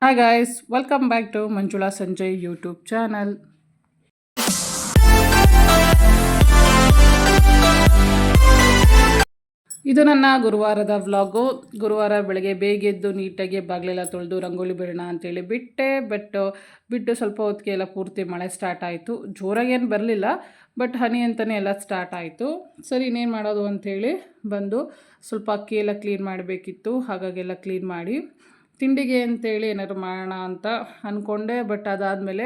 Hi guys, welcome back to Manjula Sanjay YouTube channel. ಇದು ನನ್ನ ಗುರುವಾರದ vlog. ಗುರುವಾರ ಬೆಳಗ್ಗೆ ಬೇಗ ಎದ್ದು ನೀಟಾಗಿ ಬಾಗಿಲೆಲ್ಲ ತೊಳೆದು ರಂಗೋಲಿ ಬಿಡೋಣ ಅಂತೇಳಿ ಬಿಟ್ಟು ಸ್ವಲ್ಪ ಹೊತ್ತಿಗೆ ಎಲ್ಲ ಪೂರ್ತಿ ಮಳೆ ಸ್ಟಾರ್ಟ್ ಆಯಿತು. ಜೋರಾಗೇನು ಬರಲಿಲ್ಲ, ಬಟ್ ಹನಿ ಅಂತಲೇ ಎಲ್ಲ ಸ್ಟಾರ್ಟ್ ಆಯಿತು. ಸರಿ, ಇನ್ನೇನು ಮಾಡೋದು ಅಂಥೇಳಿ ಬಂದು ಸ್ವಲ್ಪ ಅಕ್ಕಿ ಎಲ್ಲ ಕ್ಲೀನ್ ಮಾಡಬೇಕಿತ್ತು. ಹಾಗಾಗೆಲ್ಲ ಕ್ಲೀನ್ ಮಾಡಿ ತಿಂಡಿಗೆ ಅಂತೇಳಿ ಏನಾದ್ರು ಮಾಡೋಣ ಅಂತ ಅಂದ್ಕೊಂಡೆ. ಬಟ್ ಅದಾದಮೇಲೆ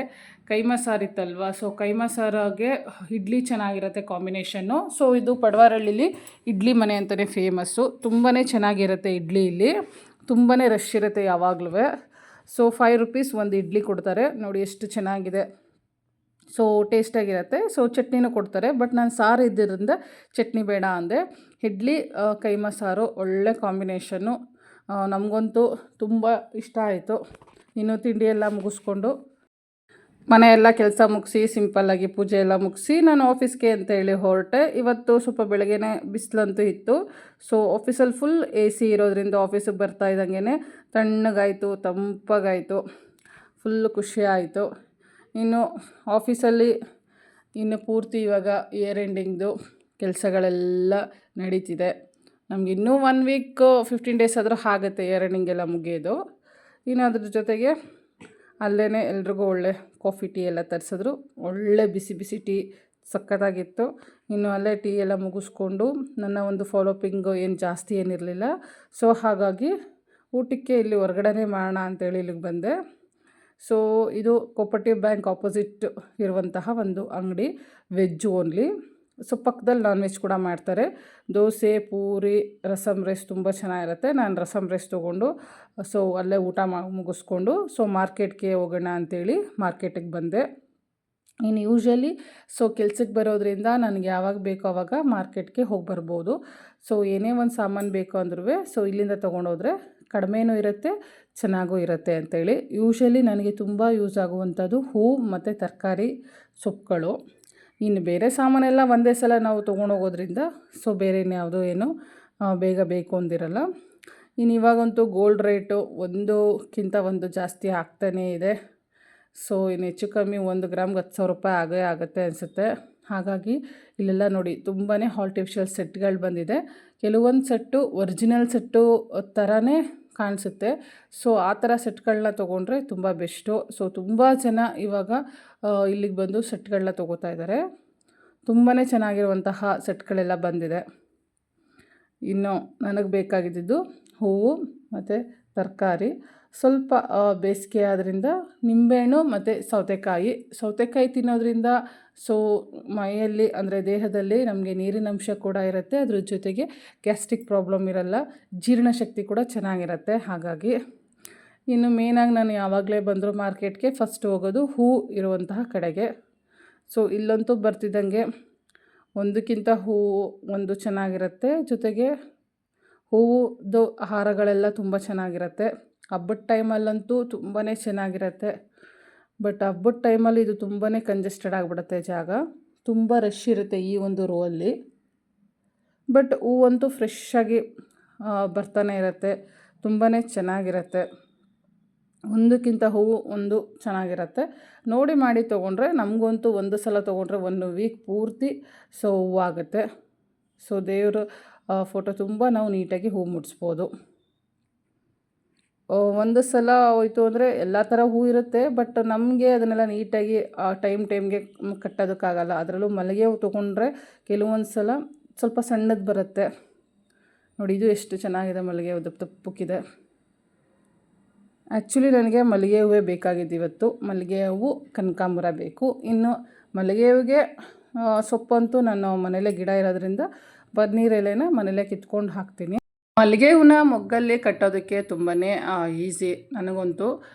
ಕೈಮಾ ಸಾರು ಇತ್ತಲ್ವ, ಸೊ ಕೈಮಾ ಸಾರಿಗೆ ಇಡ್ಲಿ ಚೆನ್ನಾಗಿರುತ್ತೆ ಕಾಂಬಿನೇಷನ್ನು. ಸೊ ಇದು ಪಡವಾರಳ್ಳಿಲಿ ಇಡ್ಲಿ ಮನೆ ಅಂತಲೇ ಫೇಮಸ್ಸು. ತುಂಬಾ ಚೆನ್ನಾಗಿರುತ್ತೆ ಇಡ್ಲಿ. ಇಲ್ಲಿ ತುಂಬಾ ರಶ್ ಇರುತ್ತೆ ಯಾವಾಗಲೂ. ಸೊ 5 ರುಪೀಸ್ ಒಂದು ಇಡ್ಲಿ ಕೊಡ್ತಾರೆ. ನೋಡಿ ಎಷ್ಟು ಚೆನ್ನಾಗಿದೆ. ಸೊ ಟೇಸ್ಟಾಗಿರುತ್ತೆ. ಸೊ ಚಟ್ನಿನೂ ಕೊಡ್ತಾರೆ, ಬಟ್ ನಾನು ಸಾರು ಇದ್ದಿದ್ದರಿಂದ ಚಟ್ನಿ ಬೇಡ ಅಂದೆ. ಇಡ್ಲಿ ಕೈಮಾ ಸಾರು ಒಳ್ಳೆ ಕಾಂಬಿನೇಷನ್ನು. ನಮಗಂತೂ ತುಂಬ ಇಷ್ಟ ಆಯಿತು. ಇನ್ನು ತಿಂಡಿ ಎಲ್ಲ ಮುಗಿಸ್ಕೊಂಡು ಮನೆಯೆಲ್ಲ ಕೆಲಸ ಮುಗಿಸಿ ಸಿಂಪಲ್ಲಾಗಿ ಪೂಜೆ ಎಲ್ಲ ಮುಗಿಸಿ ನಾನು ಆಫೀಸ್ಗೆ ಅಂತ ಹೇಳಿ ಹೊರಟೆ. ಇವತ್ತು ಸ್ವಲ್ಪ ಬೆಳಗ್ಗೆನೇ ಬಿಸಿಲಂತೂ ಇತ್ತು. ಸೊ ಆಫೀಸಲ್ಲಿ ಫುಲ್ ಎ ಸಿ ಇರೋದ್ರಿಂದ ಆಫೀಸಿಗೆ ಬರ್ತಾ ಇದ್ದಂಗೆ ತಣ್ಣಗಾಯಿತು, ತಂಪಾಗಾಯಿತು, ಫುಲ್ಲು ಖುಷಿ ಆಯಿತು. ಇನ್ನು ಆಫೀಸಲ್ಲಿ ಇನ್ನು ಪೂರ್ತಿ ಇವಾಗ ಇಯರ್ ಎಂಡಿಂಗ್ದು ಕೆಲಸಗಳೆಲ್ಲ ನಡೀತಿದೆ. ನಮ್ಗೆ ಇನ್ನೂ 1 ವೀಕ್ 15 ಡೇಸ್ ಆದರೂ ಆಗುತ್ತೆ ಇಯರ್ ಎಂಡಿಂಗ್ ಎಲ್ಲ ಮುಗಿಯೋದು. ಇನ್ನು ಅದ್ರ ಜೊತೆಗೆ ಅಲ್ಲೇ ಎಲ್ರಿಗೂ ಒಳ್ಳೆ ಕಾಫಿ ಟೀ ಎಲ್ಲ ತರಿಸಿದ್ರು. ಒಳ್ಳೆ ಬಿಸಿ ಬಿಸಿ ಟೀ ಸಖತ್ತಾಗಿತ್ತು. ಇನ್ನು ಅಲ್ಲೇ ಟೀ ಎಲ್ಲ ಮುಗಿಸ್ಕೊಂಡು ನನ್ನ ಒಂದು ಫಾಲೋಪಿಂಗು ಏನು ಜಾಸ್ತಿ ಏನಿರಲಿಲ್ಲ. ಸೊ ಹಾಗಾಗಿ ಊಟಕ್ಕೆ ಇಲ್ಲಿ ಹೊರಗಡೆನೇ ಮಾಡೋಣ ಅಂತೇಳಿ ಇಲ್ಲಿಗೆ ಬಂದೆ. ಸೊ ಇದು ಕೋಪರೇಟಿವ್ ಬ್ಯಾಂಕ್ ಆಪೋಸಿಟ್ ಇರುವಂತಹ ಒಂದು ಅಂಗಡಿ, ವೆಜ್ ಓನ್ಲಿ. ಸೊ ಪಕ್ಕದಲ್ಲಿ ನಾನ್ ವೆಜ್ ಕೂಡ ಮಾಡ್ತಾರೆ. ದೋಸೆ, ಪೂರಿ, ರಸಮ್ ರೈಸ್ ತುಂಬ ಚೆನ್ನಾಗಿರುತ್ತೆ. ನಾನು ರಸಮ್ ರೈಸ್ ತೊಗೊಂಡು ಸೊ ಅಲ್ಲೇ ಊಟ ಮುಗಿಸ್ಕೊಂಡು ಸೊ ಮಾರ್ಕೆಟ್ಗೆ ಹೋಗೋಣ ಅಂಥೇಳಿ ಮಾರ್ಕೆಟಿಗೆ ಬಂದೆ. ಇನ್ನು ಯೂಶ್ವಲಿ ಸೊ ಕೆಲ್ಸಕ್ಕೆ ಬರೋದ್ರಿಂದ ನನಗೆ ಯಾವಾಗ ಬೇಕೋ ಆವಾಗ ಮಾರ್ಕೆಟ್ಗೆ ಹೋಗಿ ಬರ್ಬೋದು. ಸೊ ಏನೇ ಒಂದು ಸಾಮಾನು ಬೇಕು ಅಂದ್ರೂ ಸೊ ಇಲ್ಲಿಂದ ತೊಗೊಂಡೋದ್ರೆ ಕಡಿಮೆನೂ ಇರುತ್ತೆ, ಚೆನ್ನಾಗೂ ಇರುತ್ತೆ ಅಂಥೇಳಿ. ಯೂಶ್ವಲಿ ನನಗೆ ತುಂಬ ಯೂಸ್ ಆಗುವಂಥದ್ದು ಹೂವು ಮತ್ತು ತರಕಾರಿ, ಸೊಪ್ಪುಗಳು. ಇನ್ನು ಬೇರೆ ಸಾಮಾನೆಲ್ಲ ಒಂದೇ ಸಲ ನಾವು ತೊಗೊಂಡೋಗೋದ್ರಿಂದ ಸೊ ಬೇರೆ ಇನ್ಯಾವುದೋ ಏನು ಬೇಗ ಬೇಕು ಅಂದಿರಲ್ಲ. ಇನ್ನು ಇವಾಗಂತೂ ಗೋಲ್ಡ್ ರೇಟು ಒಂದಕ್ಕಿಂತ ಒಂದು ಜಾಸ್ತಿ ಆಗ್ತಾನೇ ಇದೆ. ಸೊ ಇನ್ನು ಹೆಚ್ಚು ಕಮ್ಮಿ 1 ಗ್ರಾಮ್ಗೆ 10,000 ರೂಪಾಯಿ ಆಗೇ ಆಗುತ್ತೆ ಅನಿಸುತ್ತೆ. ಹಾಗಾಗಿ ಇಲ್ಲೆಲ್ಲ ನೋಡಿ ತುಂಬಾ ಆರ್ಟಿಫಿಷಿಯಲ್ ಸೆಟ್ಗಳು ಬಂದಿದೆ. ಕೆಲವೊಂದು ಸೆಟ್ಟು ಒರಿಜಿನಲ್ ಸೆಟ್ಟು ಥರನೇ ಕಾಣಿಸುತ್ತೆ. ಸೊ ಆ ಥರ ಸೆಟ್ಗಳನ್ನ ತೊಗೊಂಡ್ರೆ ತುಂಬ ಬೆಸ್ಟು. ಸೊ ತುಂಬ ಜನ ಇವಾಗ ಇಲ್ಲಿಗೆ ಬಂದು ಸೆಟ್ಗಳನ್ನ ತೊಗೋತಾ ಇದ್ದಾರೆ. ತುಂಬಾ ಚೆನ್ನಾಗಿರುವಂತಹ ಸೆಟ್ಗಳೆಲ್ಲ ಬಂದಿದೆ. ಇನ್ನು ನನಗೆ ಬೇಕಾಗಿದ್ದು ಹೂವು ಮತ್ತು ತರಕಾರಿ. ಸ್ವಲ್ಪ ಬೇಸಿಗೆ ಆದ್ದರಿಂದ ನಿಂಬೆಹಣ್ಣು ಮತ್ತು ಸೌತೆಕಾಯಿ ತಿನ್ನೋದ್ರಿಂದ ಸೊ ಮೈಯಲ್ಲಿ ಅಂದರೆ ದೇಹದಲ್ಲಿ ನಮಗೆ ನೀರಿನಂಶ ಕೂಡ ಇರುತ್ತೆ. ಅದ್ರ ಜೊತೆಗೆ ಗ್ಯಾಸ್ಟ್ರಿಕ್ ಪ್ರಾಬ್ಲಮ್ ಇರಲ್ಲ, ಜೀರ್ಣಶಕ್ತಿ ಕೂಡ ಚೆನ್ನಾಗಿರುತ್ತೆ. ಹಾಗಾಗಿ ಇನ್ನು ಮೇನಾಗಿ ನಾನು ಯಾವಾಗಲೇ ಬಂದರೂ ಮಾರ್ಕೆಟ್ಗೆ ಫಸ್ಟ್ ಹೋಗೋದು ಹೂ ಇರುವಂತಹ ಕಡೆಗೆ. ಸೊ ಇಲ್ಲಂತೂ ಬರ್ತಿದ್ದಂಗೆ ಒಂದಕ್ಕಿಂತ ಹೂವು ಒಂದು ಚೆನ್ನಾಗಿರುತ್ತೆ. ಜೊತೆಗೆ ಹೂವುದು ಹಾರಗಳೆಲ್ಲ ತುಂಬ ಚೆನ್ನಾಗಿರುತ್ತೆ. ಹಬ್ಬದ ಟೈಮಲ್ಲಂತೂ ತುಂಬಾ ಚೆನ್ನಾಗಿರುತ್ತೆ. ಬಟ್ ಹಬ್ಬದ ಟೈಮಲ್ಲಿ ಇದು ತುಂಬಾ ಕಂಜೆಸ್ಟೆಡ್ ಆಗಿಬಿಡುತ್ತೆ ಜಾಗ. ತುಂಬ ರಶ್ ಇರುತ್ತೆ ಈ ಒಂದು ರೋ ಅಲ್ಲಿ. ಬಟ್ ಹೂವಂತೂ ಫ್ರೆಶ್ಶಾಗಿ ಬರ್ತಾನೆ ಇರುತ್ತೆ, ತುಂಬಾ ಚೆನ್ನಾಗಿರುತ್ತೆ. ಒಂದಕ್ಕಿಂತ ಹೂವು ಒಂದು ಚೆನ್ನಾಗಿರುತ್ತೆ. ನೋಡಿ ಮಾಡಿ ತೊಗೊಂಡ್ರೆ ನಮಗಂತೂ ಒಂದು ಸಲ ತೊಗೊಂಡ್ರೆ 1 ವೀಕ್ ಪೂರ್ತಿ ಸೊ ಹೂವಾಗುತ್ತೆ. ಸೊ ದೇವರು ಫೋಟೋ ತುಂಬ ನಾವು ನೀಟಾಗಿ ಹೂ ಮುಡಿಸ್ಬೋದು. ಒಂದು ಸಲ ಹೋಯ್ತು ಅಂದರೆ ಎಲ್ಲ ಥರ ಹೂ ಇರುತ್ತೆ, ಬಟ್ ನಮಗೆ ಅದನ್ನೆಲ್ಲ ನೀಟಾಗಿ ಟೈಮ್ಗೆ ಕಟ್ಟೋದಕ್ಕಾಗಲ್ಲ. ಅದರಲ್ಲೂ ಮಲ್ಲಿಗೆ ಹೂ ತೊಗೊಂಡ್ರೆ ಕೆಲವೊಂದು ಸಲ ಸ್ವಲ್ಪ ಸಣ್ಣದು ಬರುತ್ತೆ. ನೋಡಿ ಇದು ಎಷ್ಟು ಚೆನ್ನಾಗಿದೆ, ಮಲ್ಲಿಗೆ ಹೂ ದಪ್ಪಕ್ಕಿದೆ. ಆ್ಯಕ್ಚುಲಿ ನನಗೆ ಮಲ್ಲಿಗೆ ಹೂವೇ ಬೇಕಾಗಿದ್ದು ಇವತ್ತು. ಮಲ್ಲಿಗೆ ಹೂವು, ಕನಕಾಂಬರ ಬೇಕು. ಇನ್ನು ಮಲ್ಲಿಗೆ ಹೂವಿಗೆ ಸೊಪ್ಪಂತೂ ನಾನು ಮನೇಲೇ ಗಿಡ ಇರೋದ್ರಿಂದ ಬದ್ನೀರು ಎಲೆನ ಮನೇಲೇ ಕಿತ್ಕೊಂಡು ಹಾಕ್ತೀನಿ. ಮಲ್ಲಿಗೆ ಹೂವನ್ನ ಮೊಗ್ಗಲ್ಲಿ ಕಟ್ಟೋದಕ್ಕೆ ತುಂಬಾ ಈಸಿ. ನನಗಂತೂ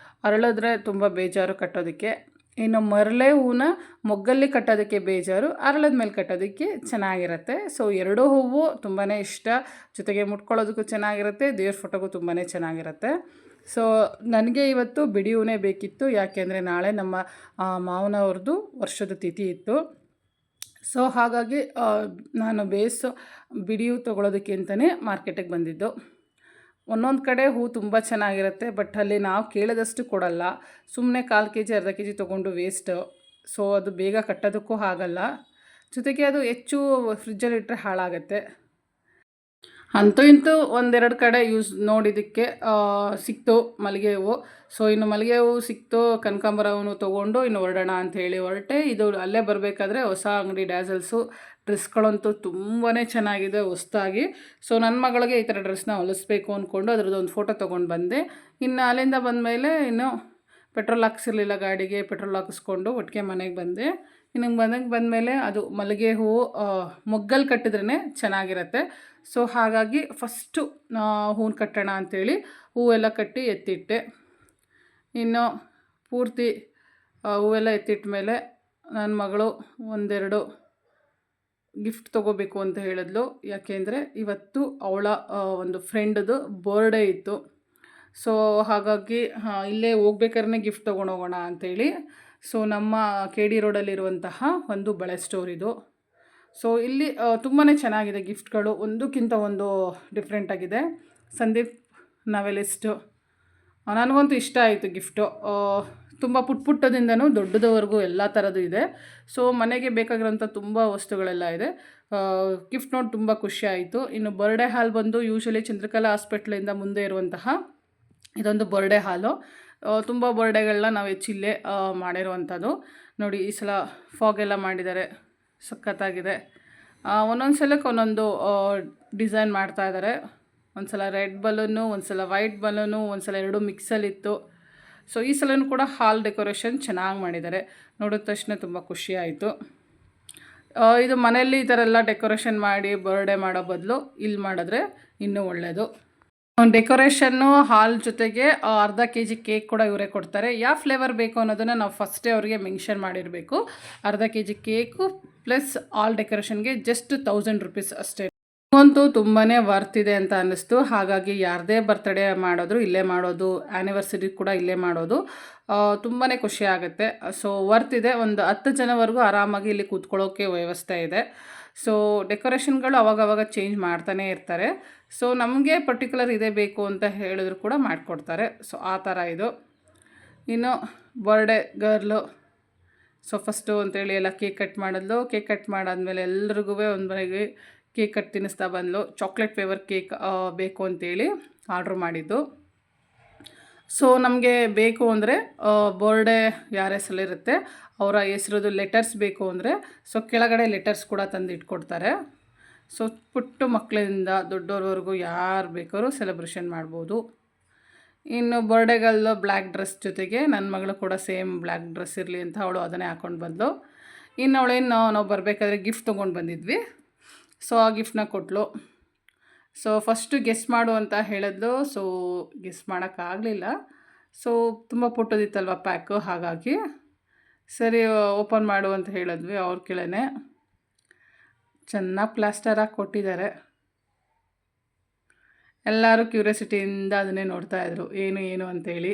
ಅರಳಿದ್ರೆ ತುಂಬ ಬೇಜಾರು ಕಟ್ಟೋದಕ್ಕೆ. ಇನ್ನು ಮರಳೆ ಹೂವನ್ನ ಮೊಗ್ಗಲ್ಲಿ ಕಟ್ಟೋದಕ್ಕೆ ಬೇಜಾರು, ಅರಳದ ಮೇಲೆ ಕಟ್ಟೋದಕ್ಕೆ ಚೆನ್ನಾಗಿರುತ್ತೆ. ಸೊ 2 ಹೂವು ತುಂಬಾ ಇಷ್ಟ. ಜೊತೆಗೆ ಮುಟ್ಕೊಳ್ಳೋದಕ್ಕೂ ಚೆನ್ನಾಗಿರುತ್ತೆ, ದೇವ್ರ ಫೋಟೋಗೂ ತುಂಬಾ ಚೆನ್ನಾಗಿರುತ್ತೆ. ಸೊ ನನಗೆ ಇವತ್ತು ಬಿಡಿ ಹೂವೇ ಬೇಕಿತ್ತು. ಯಾಕೆಂದರೆ ನಾಳೆ ನಮ್ಮ ಮಾವನವ್ರದ್ದು ವರ್ಷದ ತಿಥಿ ಇತ್ತು. ಸೊ ಹಾಗಾಗಿ ನಾನು ಬಿಡಿ ಹೂ ತೊಗೊಳೋದಕ್ಕೆ ಅಂತಲೇ ಮಾರ್ಕೆಟಿಗೆ ಬಂದಿದ್ದು. ಒಂದೊಂದು ಕಡೆ ಹೂ ತುಂಬ ಚೆನ್ನಾಗಿರುತ್ತೆ, ಬಟ್ ಅಲ್ಲಿ ನಾವು ಕೇಳಿದಷ್ಟು ಕೊಡಲ್ಲ. ಸುಮ್ಮನೆ 1/4 kg ಅರ್ಧ kg ತೊಗೊಂಡು ವೇಸ್ಟು. ಸೊ ಅದು ಬೇಗ ಕಟ್ಟೋದಕ್ಕೂ ಆಗಲ್ಲ, ಜೊತೆಗೆ ಅದು ಹೆಚ್ಚು ಫ್ರಿಜ್ಜಲ್ಲಿಟ್ಟರೆ ಹಾಳಾಗತ್ತೆ. ಅಂತೂ ಇಂತೂ ಒಂದೆರಡು ಕಡೆ ನೋಡಿದ್ದಕ್ಕೆ ಸಿಕ್ತು ಮಲ್ಲಿಗೆ ಹೂವು. ಸೊ ಇನ್ನು ಮಲ್ಲಿಗೆ ಹೂವು ಸಿಕ್ತು, ಕನಕಾಂಬರ ಹೂವು ತೊಗೊಂಡು ಇನ್ನು ಹೊರಡೋಣ ಅಂಥೇಳಿ ಹೊರಟೆ. ಇದು ಅಲ್ಲೇ ಬರಬೇಕಾದ್ರೆ ಹೊಸ ಅಂಗಡಿ ಡ್ಯಾಸಲ್ಸು. ಡ್ರೆಸ್ಗಳಂತೂ ತುಂಬಾ ಚೆನ್ನಾಗಿದೆ ಹೊಸ್ದಾಗಿ. ಸೊ ನನ್ನ ಮಗಳಿಗೆ ಈ ಥರ ಡ್ರೆಸ್ನ ಹೊಲಿಸ್ಬೇಕು ಅಂದ್ಕೊಂಡು ಅದ್ರದ್ದೊಂದು ಫೋಟೋ ತೊಗೊಂಡು ಬಂದೆ. ಇನ್ನು ಅಲ್ಲಿಂದ ಬಂದಮೇಲೆ ಇನ್ನು ಪೆಟ್ರೋಲ್ ಹಾಕ್ಸಿರ್ಲಿಲ್ಲ ಗಾಡಿಗೆ, ಪೆಟ್ರೋಲ್ ಹಾಕಿಸ್ಕೊಂಡು ಒಟ್ಟಿಗೆ ಮನೆಗೆ ಬಂದೆ. ಇನ್ನು ಮನೆಗೆ ಬಂದಮೇಲೆ ಅದು ಮಲ್ಲಿಗೆ ಹೂವು ಮೊಗ್ಗಲ್ಲಿ ಕಟ್ಟಿದ್ರೇ ಚೆನ್ನಾಗಿರುತ್ತೆ. ಸೊ ಹಾಗಾಗಿ ಫಸ್ಟು ಹೂವು ಕಟ್ಟೋಣ ಅಂಥೇಳಿ ಹೂವೆಲ್ಲ ಕಟ್ಟಿ ಎತ್ತಿಟ್ಟೆ. ಇನ್ನು ಪೂರ್ತಿ ಹೂವೆಲ್ಲ ಎತ್ತಿಟ್ಟ ಮೇಲೆ ನನ್ನ ಮಗಳು ಒಂದೆರಡು ಗಿಫ್ಟ್ ತೊಗೋಬೇಕು ಅಂತ ಹೇಳಿದ್ಲು. ಯಾಕೆಂದರೆ ಇವತ್ತು ಅವಳ ಒಂದು ಫ್ರೆಂಡ್ದು ಬರ್ಡೇ ಇತ್ತು. ಸೊ ಹಾಗಾಗಿ ಇಲ್ಲೇ ಹೋಗ್ಬೇಕಾದ್ರೆ ಗಿಫ್ಟ್ ತೊಗೊಂಡೋಗೋಣ ಅಂಥೇಳಿ. ಸೊ ನಮ್ಮ ಕೆ ಡಿ ರೋಡಲ್ಲಿರುವಂತಹ ಒಂದು ಬಳೆ ಸ್ಟೋರ್ ಇದು. ಸೊ ಇಲ್ಲಿ ತುಂಬಾ ಚೆನ್ನಾಗಿದೆ ಗಿಫ್ಟ್ಗಳು, ಒಂದಕ್ಕಿಂತ ಒಂದು ಡಿಫ್ರೆಂಟಾಗಿದೆ. ಸಂದೀಪ್ ನಾವೆಲಿಸ್ಟು ನನಗಂತೂ ಇಷ್ಟ ಆಯಿತು ಗಿಫ್ಟು. ತುಂಬ ಪುಟ್ಟದಿಂದನೂ ದೊಡ್ಡದವರೆಗೂ ಎಲ್ಲ ಥರದ್ದು ಇದೆ. ಸೊ ಮನೆಗೆ ಬೇಕಾಗಿರೋಂಥ ತುಂಬ ವಸ್ತುಗಳೆಲ್ಲ ಇದೆ. ಗಿಫ್ಟ್ ನೋಡಿ ತುಂಬ ಖುಷಿ ಆಯಿತು. ಇನ್ನು ಬರ್ಡೇ ಹಾಲ್ ಬಂದು ಯೂಶ್ವಲಿ ಚಂದ್ರಕಲಾ ಹಾಸ್ಪಿಟ್ಲಿಂದ ಮುಂದೆ ಇರುವಂತಹ ಇದೊಂದು ಬರ್ಡೇ ಹಾಲು. ತುಂಬ ಬರ್ಡೇಗಳನ್ನ ನಾವು ಹೆಚ್ಚಿಲ್ಲೇ ಮಾಡಿರುವಂಥದ್ದು. ನೋಡಿ ಈ ಸಲ ಫಾಗೆಲ್ಲ ಮಾಡಿದ್ದಾರೆ, ಸಖತ್ತಾಗಿದೆ. ಒಂದೊಂದು ಸಲಕ್ಕೆ ಒಂದೊಂದು ಡಿಸೈನ್ ಮಾಡ್ತಾಯಿದ್ದಾರೆ. ಒಂದು ಸಲ ರೆಡ್ ಬಲೂನು, ಒಂದು ಸಲ ವೈಟ್ ಬಲೂನು, ಒಂದು ಸಲ ಎರಡು ಮಿಕ್ಸಲ್ಲಿತ್ತು. ಸೊ ಈ ಸಲನೂ ಕೂಡ ಹಾಲ್ ಡೆಕೋರೇಷನ್ ಚೆನ್ನಾಗಿ ಮಾಡಿದ್ದಾರೆ. ನೋಡಿದ ತಕ್ಷಣ ತುಂಬ ಖುಷಿ ಆಯಿತು. ಇದು ಮನೆಯಲ್ಲಿ ಈ ಥರ ಎಲ್ಲ ಡೆಕೋರೇಷನ್ ಮಾಡಿ ಬರ್ಡೇ ಮಾಡೋ ಬದಲು ಇಲ್ಲಿ ಮಾಡಿದ್ರೆ ಇನ್ನೂ ಒಳ್ಳೆಯದು. ಡೆಕೋರೇಷನ್ನು ಹಾಲ್ ಜೊತೆಗೆ ಅರ್ಧ kg ಕೇಕ್ ಕೂಡ ಇವರೇ ಕೊಡ್ತಾರೆ. ಯಾವ ಫ್ಲೇವರ್ ಬೇಕು ಅನ್ನೋದನ್ನು ನಾವು ಫಸ್ಟೇ ಅವರಿಗೆ ಮೆನ್ಷನ್ ಮಾಡಿರಬೇಕು. ಅರ್ಧ kg ಕೇಕು ಪ್ಲಸ್ ಆಲ್ ಡೆಕೋರೇಷನ್ಗೆ ಜಸ್ಟ್ 1000 ರೂಪೀಸ್ ಅಷ್ಟೇ. ಅಂತೂ ತುಂಬಾ ವರ್ತ್ ಇದೆ ಅಂತ ಅನ್ನಿಸ್ತು. ಹಾಗಾಗಿ ಯಾರದೇ ಬರ್ತಡೇ ಮಾಡೋದು ಇಲ್ಲೇ ಮಾಡೋದು, ಆ್ಯನಿವರ್ಸರಿ ಕೂಡ ಇಲ್ಲೇ ಮಾಡೋದು ತುಂಬಾ ಖುಷಿ ಆಗುತ್ತೆ. ಸೊ ವರ್ತ್ ಇದೆ. ಒಂದು 10 ಜನವರೆಗೂ ಆರಾಮಾಗಿ ಇಲ್ಲಿ ಕೂತ್ಕೊಳ್ಳೋಕ್ಕೆ ವ್ಯವಸ್ಥೆ ಇದೆ. ಸೊ ಡೆಕೋರೇಷನ್ಗಳು ಅವಾಗವಾಗ ಚೇಂಜ್ ಮಾಡ್ತಾನೇ ಇರ್ತಾರೆ. ಸೊ ನಮಗೆ ಪರ್ಟಿಕ್ಯುಲರ್ ಇದೇ ಬೇಕು ಅಂತ ಹೇಳಿದ್ರು ಕೂಡ ಮಾಡಿಕೊಡ್ತಾರೆ. ಸೊ ಆ ಥರ ಇದು. ಇನ್ನು ಬರ್ಡೇ ಗರ್ಲು ಸೊ ಫಸ್ಟು ಅಂತೇಳಿ ಎಲ್ಲ ಕೇಕ್ ಕಟ್ ಮಾಡಿದ್ಲು. ಕೇಕ್ ಕಟ್ ಮಾಡಾದ್ಮೇಲೆ ಎಲ್ರಿಗೂ ಒಂದು ಮನೆಗೆ ಕೇಕ್ ಕಟ್ ತಿನ್ನಿಸ್ತಾ ಬಂದಳು. ಚಾಕ್ಲೇಟ್ ಫ್ಲೇವರ್ ಕೇಕ್ ಬೇಕು ಅಂತೇಳಿ ಆರ್ಡ್ರ್ ಮಾಡಿದ್ದು. ಸೊ ನಮಗೆ ಬೇಕು ಅಂದರೆ ಬರ್ಡೇ ಯಾರ ಹೆಸರಲ್ಲಿರುತ್ತೆ ಅವರ ಹೆಸ್ರದ್ದು ಲೆಟರ್ಸ್ ಬೇಕು ಅಂದರೆ ಸೊ ಕೆಳಗಡೆ ಲೆಟರ್ಸ್ ಕೂಡ ತಂದು ಇಟ್ಕೊಡ್ತಾರೆ. ಸೊ ಪುಟ್ಟ ಮಕ್ಕಳಿಂದ ದೊಡ್ಡವ್ರವರೆಗೂ ಯಾರು ಬೇಕಾದ್ರೂ ಸೆಲೆಬ್ರೇಷನ್ ಮಾಡ್ಬೋದು. ಇನ್ನು ಬರ್ಡೇಗಲ್ಲು ಬ್ಲ್ಯಾಕ್ ಡ್ರೆಸ್ ಜೊತೆಗೆ ನನ್ನ ಮಗಳು ಕೂಡ ಸೇಮ್ ಬ್ಲ್ಯಾಕ್ ಡ್ರೆಸ್ ಇರಲಿ ಅಂತ ಅವಳು ಅದನ್ನೇ ಹಾಕ್ಕೊಂಡು ಬಂದಳು. ಇನ್ನು ಅವಳೇನು ನಾವು ಬರಬೇಕಾದ್ರೆ ಗಿಫ್ಟ್ ತೊಗೊಂಡು ಬಂದಿದ್ವಿ. ಸೊ ಆ ಗಿಫ್ಟನ್ನ ಕೊಟ್ಟಳು. ಸೊ ಫಸ್ಟು ಗೆಸ್ ಮಾಡು ಅಂತ ಹೇಳಿದ್ಲು. ಸೊ ಗೆಸ್ ಮಾಡೋಕ್ಕಾಗಲಿಲ್ಲ. ಸೊ ತುಂಬ ಪುಟ್ಟದಿತ್ತಲ್ವ ಪ್ಯಾಕು, ಹಾಗಾಗಿ ಸರಿ ಓಪನ್ ಮಾಡು ಅಂತ ಹೇಳಿದ್ವಿ. ಅವ್ರ ಕೆಳನೆ ಚೆನ್ನಾಗಿ ಪ್ಲಾಸ್ಟರ್ ಹಾಕಿ ಕೊಟ್ಟಿದ್ದಾರೆ. ಎಲ್ಲರೂ ಕ್ಯೂರಿಯಾಸಿಟಿಯಿಂದ ಅದನ್ನೇ ನೋಡ್ತಾಯಿದ್ರು ಏನು ಅಂತೇಳಿ.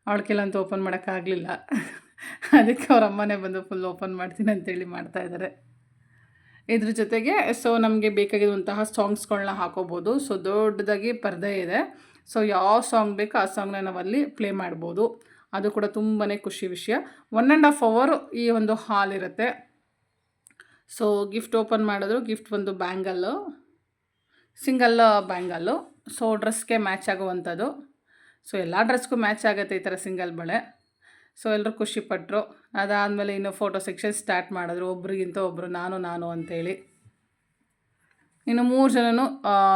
ಅವಳ ಕೆಲಂತೂ ಓಪನ್ ಮಾಡೋಕ್ಕಾಗಲಿಲ್ಲ. ಅದಕ್ಕೆ ಅವ್ರ ಅಮ್ಮನೇ ಬಂದು ಫುಲ್ ಓಪನ್ ಮಾಡ್ತೀನಿ ಅಂತೇಳಿ ಮಾಡ್ತಾಯಿದ್ದಾರೆ. ಇದ್ರ ಜೊತೆಗೆ ಸೊ ನಮಗೆ ಬೇಕಾಗಿರುವಂತಹ ಸಾಂಗ್ಸ್ಗಳನ್ನ ಹಾಕೋಬೋದು. ಸೊ ದೊಡ್ಡದಾಗಿ ಪರ್ದೆ ಇದೆ. ಸೊ ಯಾವ ಸಾಂಗ್ ಬೇಕೋ ಆ ಸಾಂಗ್ನ ನಾವಲ್ಲಿ ಪ್ಲೇ ಮಾಡ್ಬೋದು. ಅದು ಕೂಡ ತುಂಬಾ ಖುಷಿ ವಿಷಯ. 1.5 hour ಈ ಒಂದು ಹಾಲ್ ಇರುತ್ತೆ. ಸೊ ಗಿಫ್ಟ್ ಓಪನ್ ಮಾಡಿದ್ರು. ಗಿಫ್ಟ್ ಒಂದು ಬ್ಯಾಂಗಲ್ಲು, ಸಿಂಗಲ್ ಬ್ಯಾಂಗಲ್ಲು. ಸೊ ಡ್ರೆಸ್ಗೆ ಮ್ಯಾಚ್ ಆಗುವಂಥದ್ದು. ಸೊ ಎಲ್ಲ ಡ್ರೆಸ್ಗೂ ಮ್ಯಾಚ್ ಆಗುತ್ತೆ ಈ ಥರ ಸಿಂಗಲ್ ಬಳೆ. ಸೊ ಎಲ್ಲರೂ ಖುಷಿಪಟ್ಟರು. ಅದಾದಮೇಲೆ ಇನ್ನು ಫೋಟೋ ಸೆಕ್ಷನ್ ಸ್ಟಾರ್ಟ್ ಮಾಡಿದ್ರು. ಒಬ್ರಿಗಿಂತ ಒಬ್ಬರು ನಾನು ಅಂತೇಳಿ. ಇನ್ನು 3 ಜನನು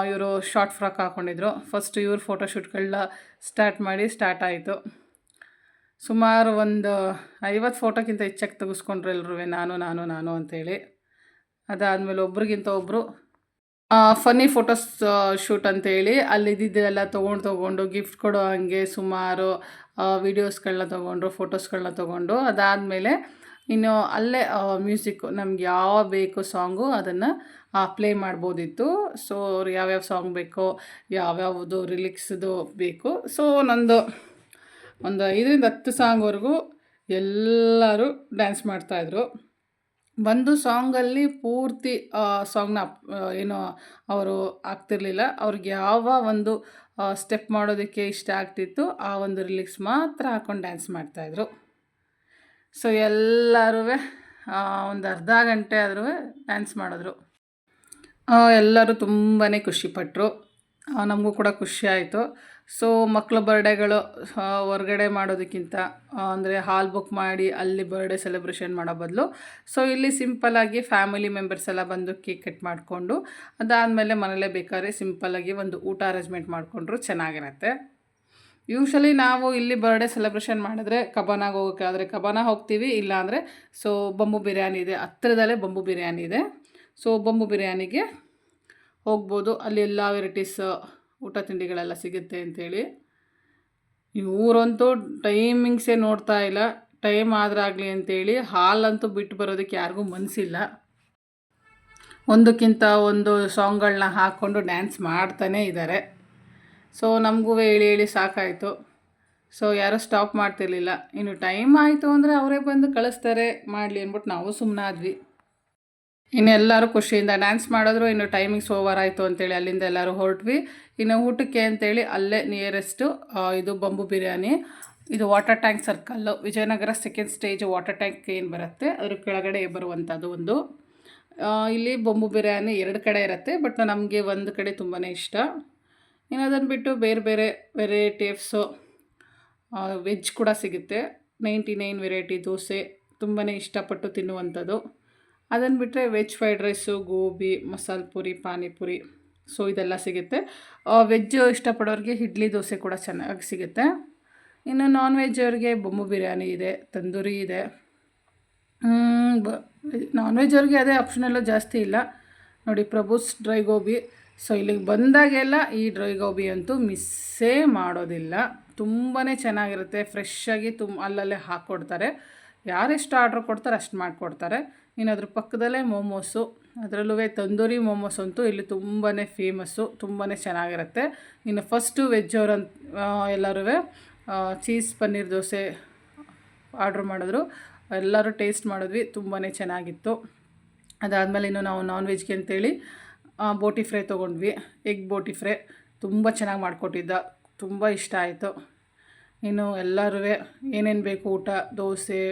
ಇವರು ಶಾರ್ಟ್ ಫ್ರಾಕ್ ಹಾಕ್ಕೊಂಡಿದ್ರು. ಫಸ್ಟ್ ಇವ್ರು ಫೋಟೋಶೂಟ್ಗಳನ್ನ ಸ್ಟಾರ್ಟ್ ಆಯಿತು. ಸುಮಾರು ಒಂದು 50 ಫೋಟೋಕ್ಕಿಂತ ಹೆಚ್ಚಾಗಿ ತೆಗೆಸ್ಕೊಂಡ್ರು ಎಲ್ಲರೂ ನಾನು ಅಂತೇಳಿ. ಅದಾದಮೇಲೆ ಒಬ್ರಿಗಿಂತ ಒಬ್ಬರು ಫನ್ನಿ ಫೋಟೋಸ್ ಶೂಟ್ ಅಂತೇಳಿ ಅಲ್ಲಿದ್ದೆಲ್ಲ ತೊಗೊಂಡು ಗಿಫ್ಟ್ ಕೊಡೋ ಹಾಗೆ ಸುಮಾರು ವೀಡಿಯೋಸ್ಗಳನ್ನ ತೊಗೊಂಡ್ರು, ಫೋಟೋಸ್ಗಳನ್ನ ತೊಗೊಂಡು. ಅದಾದಮೇಲೆ ಇನ್ನು ಅಲ್ಲೇ ಮ್ಯೂಸಿಕ್ಕು ನಮ್ಗೆ ಯಾವ ಬೇಕು ಸಾಂಗು ಅದನ್ನು ಪ್ಲೇ ಮಾಡ್ಬೋದಿತ್ತು. ಸೊ ಅವ್ರು ಯಾವ್ಯಾವ ಸಾಂಗ್ ಬೇಕೋ, ಯಾವ್ಯಾವುದು ರಿಲಿಕ್ಸ್ದು ಬೇಕು. ಸೊ ನಂದು ಒಂದು 5 ರಿಂದ 10 ಸಾಂಗ್ವರೆಗೂ ಎಲ್ಲರೂ ಡ್ಯಾನ್ಸ್ ಮಾಡ್ತಾಯಿದ್ರು. ಒಂದು ಸಾಂಗಲ್ಲಿ ಪೂರ್ತಿ ಸಾಂಗ್‌ನ ಏನು ಅವರು ಆಗ್ತಿರ್ಲಿಲ್ಲ. ಅವ್ರಿಗೆ ಯಾವ ಒಂದು ಸ್ಟೆಪ್ ಮಾಡೋದಕ್ಕೆ ಇಷ್ಟ ಆಗ್ತಿತ್ತು, ಆ ಒಂದು ರಿಲೀಕ್ಸ್ ಮಾತ್ರ ಹಾಕೊಂಡು ಡ್ಯಾನ್ಸ್ ಮಾಡ್ತಾಯಿದ್ರು. ಸೊ ಎಲ್ಲರೂ ಒಂದು ಅರ್ಧ ಗಂಟೆ ಆದ್ರೂ ಡ್ಯಾನ್ಸ್ ಮಾಡಿದ್ರು. ಎಲ್ಲರೂ ತುಂಬಾ ಖುಷಿಪಟ್ಟರು. ನಮಗೂ ಕೂಡ ಖುಷಿ ಆಯಿತು. ಸೊ ಮಕ್ಕಳ ಬರ್ಡೇಗಳು ಹೊರ್ಗಡೆ ಮಾಡೋದಕ್ಕಿಂತ ಅಂದರೆ ಹಾಲ್ ಬುಕ್ ಮಾಡಿ ಅಲ್ಲಿ ಬರ್ಡೇ ಸೆಲೆಬ್ರೇಷನ್ ಮಾಡೋ ಬದಲು ಸೊ ಇಲ್ಲಿ ಸಿಂಪಲ್ಲಾಗಿ ಫ್ಯಾಮಿಲಿ ಮೆಂಬರ್ಸ್ ಎಲ್ಲ ಬಂದು ಕೇಕ್ ಕಟ್ ಮಾಡಿಕೊಂಡು ಅದಾದಮೇಲೆ ಮನೇಲೇ ಬೇಕಾದ್ರೆ ಸಿಂಪಲ್ಲಾಗಿ ಒಂದು ಊಟ ಅರೇಂಜ್ಮೆಂಟ್ ಮಾಡಿಕೊಂಡ್ರು ಚೆನ್ನಾಗಿರುತ್ತೆ. ಯೂಶ್ವಲಿ ನಾವು ಇಲ್ಲಿ ಬರ್ಡೇ ಸೆಲೆಬ್ರೇಷನ್ ಮಾಡಿದ್ರೆ ಕಬಾನಾಗೆ ಹೋಗೋಕ್ಕಾದರೆ ಕಬಾನ ಹೋಗ್ತೀವಿ, ಇಲ್ಲಾಂದರೆ ಸೊ ಬಂಬು ಬಿರಿಯಾನಿ ಇದೆ, ಹತ್ತಿರದಲ್ಲೇ ಬಂಬು ಬಿರಿಯಾನಿ ಇದೆ. ಸೊ ಬಂಬು ಬಿರಿಯಾನಿಗೆ ಹೋಗ್ಬೋದು, ಅಲ್ಲಿ ಎಲ್ಲ ವೆರೈಟೀಸ್ ಊಟ ತಿಂಡಿಗಳೆಲ್ಲ ಸಿಗುತ್ತೆ ಅಂಥೇಳಿ. ಇವರಂತೂ ಟೈಮಿಂಗ್ಸೇ ನೋಡ್ತಾ ಇಲ್ಲ, ಟೈಮ್ ಆದ್ರಾಗಲಿ ಅಂಥೇಳಿ ಹಾಲಂತೂ ಬಿಟ್ಟು ಬರೋದಕ್ಕೆ ಯಾರಿಗೂ ಮನಸ್ಸಿಲ್ಲ. ಒಂದಕ್ಕಿಂತ ಒಂದು ಸಾಂಗ್ಗಳನ್ನ ಹಾಕ್ಕೊಂಡು ಡ್ಯಾನ್ಸ್ ಮಾಡ್ತಾನೇ ಇದ್ದಾರೆ. ಸೊ ನಮಗೂ ಹೇಳಿ ಹೇಳಿ ಸಾಕಾಯಿತು. ಸೊ ಯಾರೂ ಸ್ಟಾಪ್ ಮಾಡ್ತಿರ್ಲಿಲ್ಲ. ಇನ್ನು ಟೈಮ್ ಆಯಿತು ಅಂದರೆ ಅವರೇ ಬಂದು ಕಳಿಸ್ತಾರೆ ಮಾಡಲಿ ಅಂದ್ಬಿಟ್ಟು ನಾವು ಸುಮ್ಮನಾದ್ವಿ. ಇನ್ನೆಲ್ಲರೂ ಖುಷಿಯಿಂದ ಡ್ಯಾನ್ಸ್ ಮಾಡಿದ್ರು. ಇನ್ನು ಟೈಮಿಂಗ್ಸ್ ಓವರ್ ಆಯಿತು ಅಂತೇಳಿ ಅಲ್ಲಿಂದ ಎಲ್ಲರೂ ಹೊರಟ್ವಿ. ಇನ್ನು ಊಟಕ್ಕೆ ಅಂತೇಳಿ ಅಲ್ಲೇ ನಿಯರೆಸ್ಟು ಇದು ಬಂಬು ಬಿರಿಯಾನಿ, ಇದು water tank circle, Vijayanagara second stage water tank ಏನು ಬರುತ್ತೆ ಅದ್ರ ಕೆಳಗಡೆ ಬರುವಂಥದ್ದು ಒಂದು. ಇಲ್ಲಿ ಬಂಬು ಬಿರಿಯಾನಿ 2 ಕಡೆ ಇರುತ್ತೆ, ಬಟ್ ನಮಗೆ ಒಂದು ಕಡೆ ತುಂಬಾ ಇಷ್ಟ. ಇನ್ನು ಅದನ್ನು ಬಿಟ್ಟು ಬೇರೆ ಬೇರೆ ವೆರೈಟೀಸು ವೆಜ್ ಕೂಡ ಸಿಗುತ್ತೆ. 99 ವೆರೈಟಿ ದೋಸೆ ತುಂಬಾ ಇಷ್ಟಪಟ್ಟು ತಿನ್ನುವಂಥದ್ದು. ಅದನ್ನು ಬಿಟ್ಟರೆ ವೆಜ್ ಫ್ರೈಡ್ ರೈಸು, ಗೋಬಿ, ಮಸಾಲೆ ಪುರಿ, ಪಾನಿಪುರಿ ಸೊ ಇದೆಲ್ಲ ಸಿಗುತ್ತೆ. ವೆಜ್ ಇಷ್ಟಪಡೋರಿಗೆ ಇಡ್ಲಿ ದೋಸೆ ಕೂಡ ಚೆನ್ನಾಗಿ ಸಿಗುತ್ತೆ. ಇನ್ನು ನಾನ್ ವೆಜ್ ಅವ್ರಿಗೆ ಬಂಬು ಬಿರಿಯಾನಿ ಇದೆ, ತಂದೂರಿ ಇದೆ. ನಾನ್ ವೆಜ್ ಅವ್ರಿಗೆ ಅದೇ ಆಪ್ಷನೆಲ್ಲ ಜಾಸ್ತಿ ಇಲ್ಲ ನೋಡಿ, ಪ್ರಭುಸ್ ಡ್ರೈ ಗೋಬಿ. ಸೊ ಇಲ್ಲಿಗೆ ಬಂದಾಗೆಲ್ಲ ಈ ಡ್ರೈ ಗೋಬಿ ಅಂತೂ ಮಿಸ್ಸೇ ಮಾಡೋದಿಲ್ಲ. ತುಂಬಾ ಚೆನ್ನಾಗಿರುತ್ತೆ, ಫ್ರೆಶ್ಶಾಗಿ ಅಲ್ಲಲ್ಲೇ ಹಾಕ್ಕೊಡ್ತಾರೆ. ಯಾರೆಷ್ಟು ಆರ್ಡ್ರ್ ಕೊಡ್ತಾರೆ ಅಷ್ಟು ಮಾಡಿಕೊಡ್ತಾರೆ. ಇನ್ನು ಅದ್ರ ಪಕ್ಕದಲ್ಲೇ ಮೋಮೋಸು, ಅದರಲ್ಲೂ ತಂದೂರಿ ಮೋಮೋಸ್ ಅಂತೂ ಇಲ್ಲಿ ತುಂಬಾ ಫೇಮಸ್ಸು, ತುಂಬಾ ಚೆನ್ನಾಗಿರುತ್ತೆ. ಇನ್ನು ಫಸ್ಟು ವೆಜ್ ಅವ್ರಂತ ಎಲ್ಲರೂ ಚೀಸ್ ಪನ್ನೀರ್ ದೋಸೆ ಆರ್ಡ್ರ್ ಮಾಡಿದ್ರು. ಎಲ್ಲರೂ ಟೇಸ್ಟ್ ಮಾಡಿದ್ವಿ, ತುಂಬಾ ಚೆನ್ನಾಗಿತ್ತು. ಅದಾದಮೇಲೆ ಇನ್ನು ನಾವು ನಾನ್ ವೆಜ್ಗೆ ಅಂತೇಳಿ ಬೋಟಿ ಫ್ರೈ ತೊಗೊಂಡ್ವಿ. ಎಗ್ ಬೋಟಿ ಫ್ರೈ ತುಂಬ ಚೆನ್ನಾಗಿ ಮಾಡಿಕೊಟ್ಟಿದ್ದ, ತುಂಬ ಇಷ್ಟ ಆಯಿತು. ಇನ್ನು ಎಲ್ಲರೂ ಏನೇನು ಬೇಕು ಊಟ, ದೋಸೆ,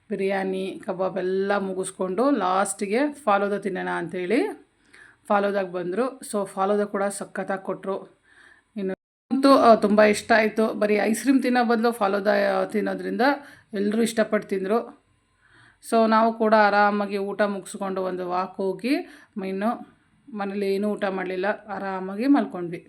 ಬಿರಿಯಾನಿ, ಕಬಾಬ್ ಎಲ್ಲ ಮುಗಿಸ್ಕೊಂಡು ಲಾಸ್ಟಿಗೆ ಫಾಲೂದ ತಿನ್ನೋಣ ಅಂಥೇಳಿ ಫಾಲೂದಾಗೆ ಬಂದರು. ಸೊ ಫಾಲೂದ ಕೂಡ ಸಖತ್ತಾಗಿ ಕೊಟ್ಟರು. ಇನ್ನು ಅಂತೂ ತುಂಬ ಇಷ್ಟ ಆಯಿತು. ಬರೀ ಐಸ್ ಕ್ರೀಮ್ ತಿನ್ನೋ ಬದಲು ಫಾಲೂದ ತಿನ್ನೋದ್ರಿಂದ ಎಲ್ಲರೂ ಇಷ್ಟಪಟ್ಟು ತಿಂದರು. ಸೊ ನಾವು ಕೂಡ ಆರಾಮಾಗಿ ಊಟ ಮುಗಿಸ್ಕೊಂಡು ಒಂದು ವಾಕ್ ಹೋಗಿ ಇನ್ನು ಮನೇಲಿ ಏನೂ ಊಟ ಮಾಡಲಿಲ್ಲ, ಆರಾಮಾಗಿ ಮಲ್ಕೊಂಡ್ವಿ.